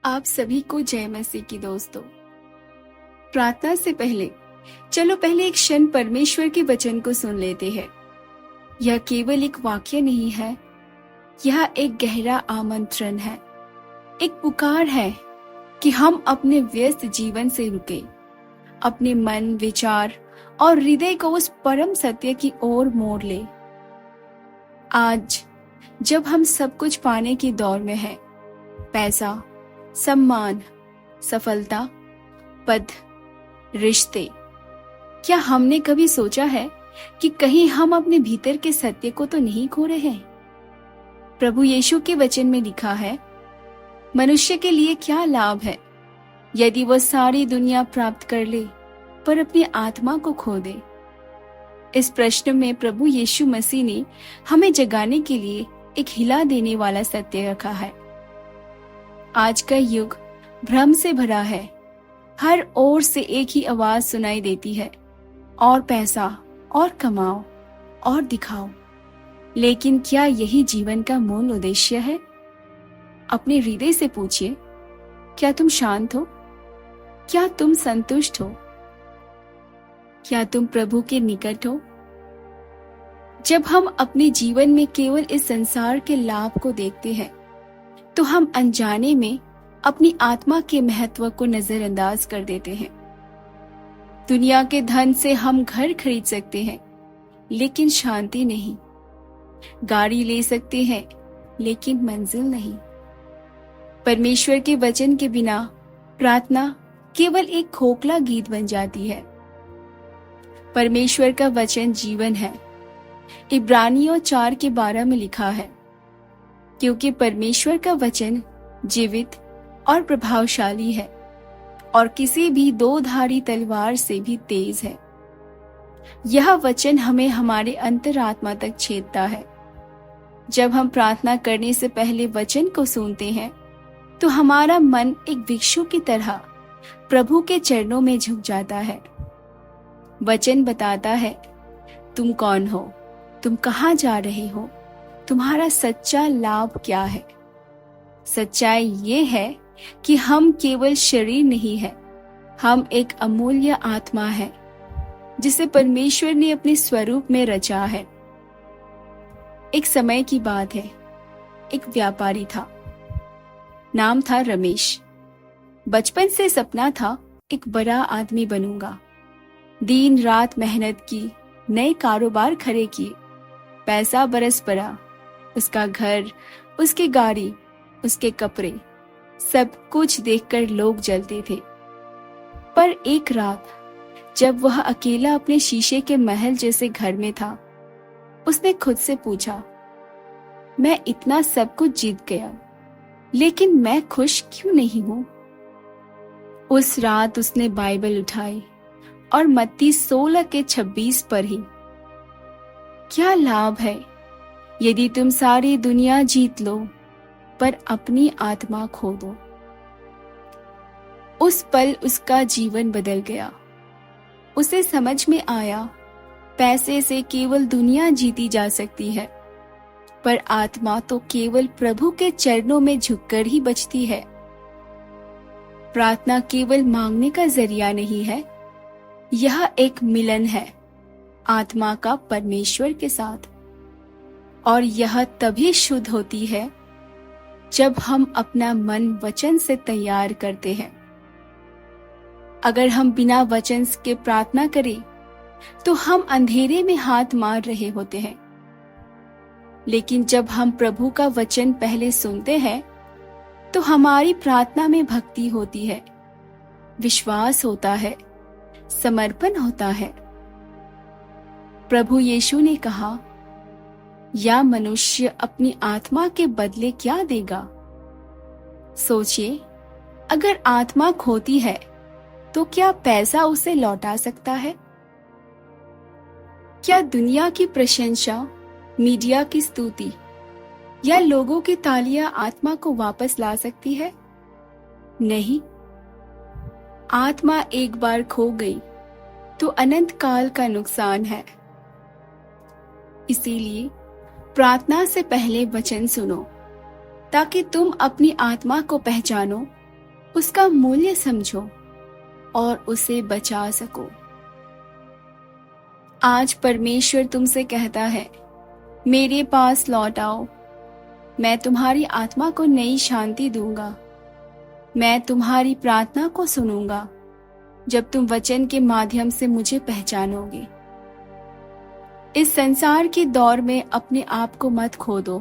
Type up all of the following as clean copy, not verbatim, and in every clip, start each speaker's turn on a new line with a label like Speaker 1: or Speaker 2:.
Speaker 1: आप सभी को जय मसीह की दोस्तों। प्रार्थना से पहले चलो पहले एक क्षण परमेश्वर के वचन को सुन लेते हैं। यह केवल एक वाक्य नहीं है, यह एक गहरा आमंत्रण है, एक पुकार है कि हम अपने व्यस्त जीवन से रुके, अपने मन, विचार और हृदय को उस परम सत्य की ओर मोड़ ले। आज जब हम सब कुछ पाने की दौड़ में हैं, पैसा, सम्मान, सफलता, पद, रिश्ते, क्या हमने कभी सोचा है कि कहीं हम अपने भीतर के सत्य को तो नहीं खो रहे हैं? प्रभु यीशु के वचन में लिखा है, मनुष्य के लिए क्या लाभ है यदि वह सारी दुनिया प्राप्त कर ले पर अपनी आत्मा को खो दे। इस प्रश्न में प्रभु यीशु मसीह ने हमें जगाने के लिए एक हिला देने वाला सत्य रखा है। आज का युग भ्रम से भरा है। हर ओर से एक ही आवाज सुनाई देती है, और पैसा, और कमाओ, और दिखाओ। लेकिन क्या यही जीवन का मूल उद्देश्य है? अपने हृदय से पूछिए, क्या तुम शांत हो? क्या तुम संतुष्ट हो? क्या तुम प्रभु के निकट हो? जब हम अपने जीवन में केवल इस संसार के लाभ को देखते हैं, तो हम अनजाने में अपनी आत्मा के महत्व को नजरअंदाज कर देते हैं। दुनिया के धन से हम घर खरीद सकते हैं, लेकिन शांति नहीं। गाड़ी ले सकते हैं, लेकिन मंजिल नहीं। परमेश्वर के वचन के बिना प्रार्थना केवल एक खोखला गीत बन जाती है। परमेश्वर का वचन जीवन है। इब्रानियों 4:12 में लिखा है, क्योंकि परमेश्वर का वचन जीवित और प्रभावशाली है और किसी भी दो धारी तलवार से भी तेज है। यह वचन हमें हमारे अंतरात्मा तक छेदता है। जब हम प्रार्थना करने से पहले वचन को सुनते हैं, तो हमारा मन एक भिक्षु की तरह प्रभु के चरणों में झुक जाता है। वचन बताता है, तुम कौन हो, तुम कहाँ जा रहे हो, तुम्हारा सच्चा लाभ क्या है। सच्चाई ये है कि हम केवल शरीर नहीं है, हम एक अमूल्य आत्मा है जिसे परमेश्वर ने अपने स्वरूप में रचा है। एक समय की बात है, एक व्यापारी था, नाम था रमेश। बचपन से सपना था एक बड़ा आदमी बनूंगा। दिन रात मेहनत की, नए कारोबार खड़े किए, पैसा बरस पड़ा। उसका घर, उसकी गाड़ी, उसके कपड़े, सब कुछ देखकर लोग जलते थे। पर एक रात जब वह अकेला अपने शीशे के महल जैसे घर में था, उसने खुद से पूछा, मैं इतना सब कुछ जीत गया, लेकिन मैं खुश क्यों नहीं हूं? उस रात उसने बाइबल उठाई और मत्ती 16:26 पढ़ी। क्या लाभ है यदि तुम सारी दुनिया जीत लो पर अपनी आत्मा खो दो? उस पल उसका जीवन बदल गया। उसे समझ में आया, पैसे से केवल दुनिया जीती जा सकती है, पर आत्मा तो केवल प्रभु के चरणों में झुककर ही बचती है। प्रार्थना केवल मांगने का जरिया नहीं है, यह एक मिलन है आत्मा का परमेश्वर के साथ। और यह तभी शुद्ध होती है जब हम अपना मन वचन से तैयार करते हैं। अगर हम बिना वचन के प्रार्थना करें, तो हम अंधेरे में हाथ मार रहे होते हैं। लेकिन जब हम प्रभु का वचन पहले सुनते हैं, तो हमारी प्रार्थना में भक्ति होती है, विश्वास होता है, समर्पण होता है। प्रभु यीशु ने कहा, या मनुष्य अपनी आत्मा के बदले क्या देगा? सोचिए, अगर आत्मा खोती है तो क्या पैसा उसे लौटा सकता है? क्या दुनिया की प्रशंसा, मीडिया की स्तुति या लोगों की तालियां आत्मा को वापस ला सकती है? नहीं। आत्मा एक बार खो गई तो अनंत काल का नुकसान है। इसीलिए प्रार्थना से पहले वचन सुनो, ताकि तुम अपनी आत्मा को पहचानो उसका मूल्य समझो और उसे बचा सको। आज परमेश्वर तुमसे कहता है, मेरे पास लौट आओ, मैं तुम्हारी आत्मा को नई शांति दूंगा। मैं तुम्हारी प्रार्थना को सुनूंगा जब तुम वचन के माध्यम से मुझे पहचानोगे। इस संसार के दौर में अपने आप को मत खो दो।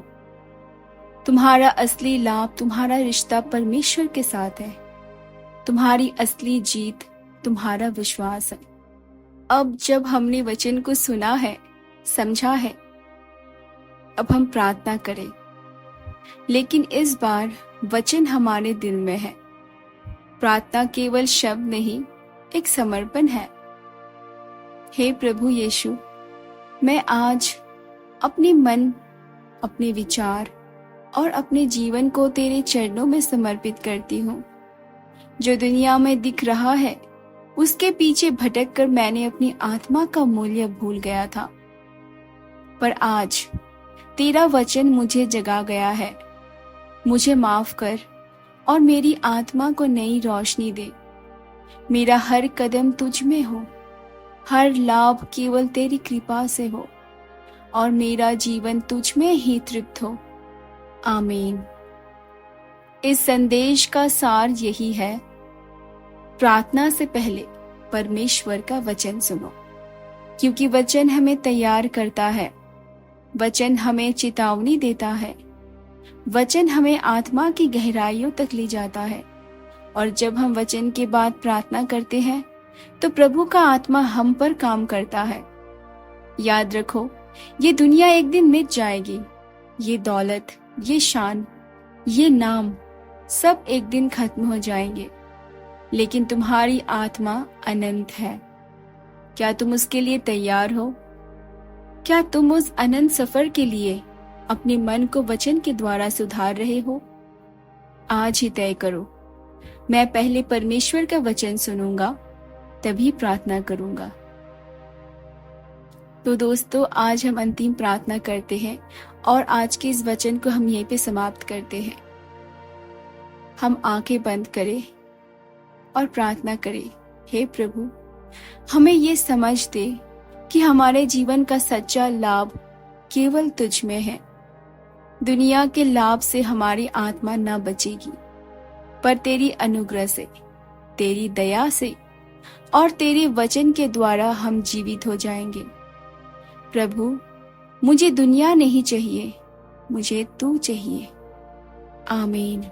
Speaker 1: तुम्हारा असली लाभ तुम्हारा रिश्ता परमेश्वर के साथ है। तुम्हारी असली जीत तुम्हारा विश्वास है। अब जब हमने वचन को सुना है, समझा है, अब हम प्रार्थना करें, लेकिन इस बार वचन हमारे दिल में है। प्रार्थना केवल शब्द नहीं, एक समर्पण है। हे प्रभु यीशु, मैं आज अपने मन, अपने विचार और अपने जीवन को तेरे चरणों में समर्पित करती हूँ। जो दुनिया में दिख रहा है उसके पीछे भटक कर मैंने अपनी आत्मा का मूल्य भूल गया था, पर आज तेरा वचन मुझे जगा गया है। मुझे माफ कर और मेरी आत्मा को नई रोशनी दे। मेरा हर कदम तुझ में हो, हर लाभ केवल तेरी कृपा से हो और मेरा जीवन तुझ में ही तृप्त हो। आमीन। इस संदेश का सार यही है, प्रार्थना से पहले परमेश्वर का वचन सुनो, क्योंकि वचन हमें तैयार करता है। वचन हमें चेतावनी देता है। वचन हमें आत्मा की गहराइयों तक ले जाता है। और जब हम वचन के बाद प्रार्थना करते हैं तो प्रभु का आत्मा हम पर काम करता है। याद रखो, ये दुनिया एक दिन मिट जाएगी। ये दौलत, ये शान, ये नाम सब एक दिन खत्म हो जाएंगे, लेकिन तुम्हारी आत्मा अनंत है। क्या तुम उसके लिए तैयार हो? क्या तुम उस अनंत सफर के लिए अपने मन को वचन के द्वारा सुधार रहे हो? आज ही तय करो, मैं पहले परमेश्वर का वचन सुनूंगा, तभी प्रार्थना करूंगा। तो दोस्तों, आज हम अंतिम प्रार्थना करते हैं और आज के इस वचन को हम यहीं पे समाप्त करते हैं। हम आंखें बंद करें और प्रार्थना करें। हे प्रभु, हमें ये समझ दे कि हमारे जीवन का सच्चा लाभ केवल तुझ में है। दुनिया के लाभ से हमारी आत्मा न बचेगी, पर तेरी अनुग्रह से, तेरी दया से और तेरे वचन के द्वारा हम जीवित हो जाएंगे। प्रभु, मुझे दुनिया नहीं चाहिए, मुझे तू चाहिए। आमीन।